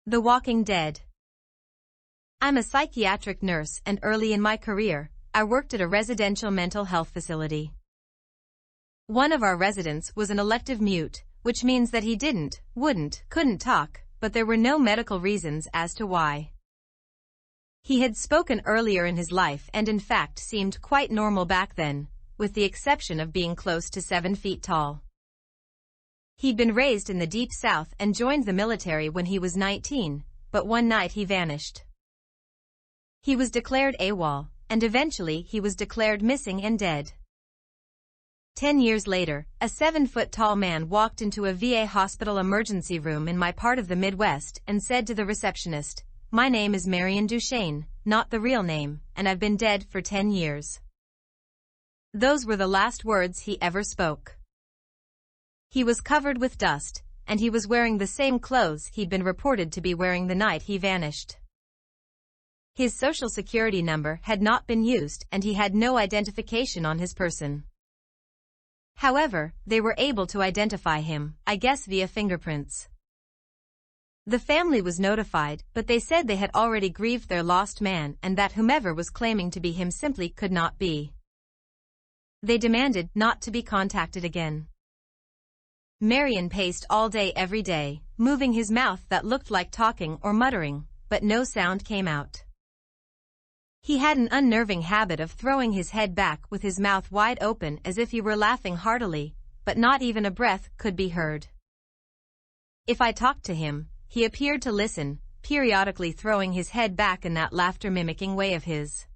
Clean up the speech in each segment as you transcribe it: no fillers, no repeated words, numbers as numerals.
The Walking Dead. I'm a psychiatric nurse, and early in my career, I worked at a residential mental health facility. One of our residents was an elective mute, which means that he couldn't talk, but there were no medical reasons as to why. He had spoken earlier in his life and in fact seemed quite normal back then, with the exception of being close to 7 feet tall. He'd been raised in the Deep South and joined the military when he was 19, but one night he vanished. He was declared AWOL, and eventually he was declared missing and dead. 10 years later, a 7-foot-tall man walked into a VA hospital emergency room in my part of the Midwest and said to the receptionist, "My name is Marion Duchesne, not the real name, and I've been dead for 10 years. Those were the last words he ever spoke. He was covered with dust, and he was wearing the same clothes he'd been reported to be wearing the night he vanished. His social security number had not been used and he had no identification on his person. However, they were able to identify him, I guess via fingerprints. The family was notified, but they said they had already grieved their lost man and that whomever was claiming to be him simply could not be. They demanded not to be contacted again." Marion paced all day every day, moving his mouth that looked like talking or muttering, but no sound came out. He had an unnerving habit of throwing his head back with his mouth wide open as if he were laughing heartily, but not even a breath could be heard. If I talked to him, he appeared to listen, periodically throwing his head back in that laughter-mimicking way of his.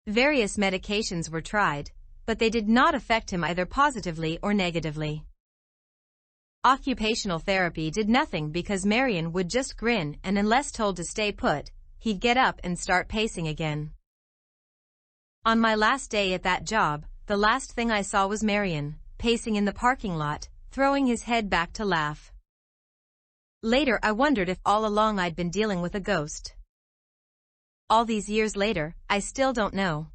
Various medications were tried, but they did not affect him either positively or negatively. Occupational therapy did nothing because Marion would just grin and unless told to stay put, he'd get up and start pacing again. On my last day at that job, the last thing I saw was Marion, pacing in the parking lot, throwing his head back to laugh. Later I wondered if all along I'd been dealing with a ghost. All these years later, I still don't know.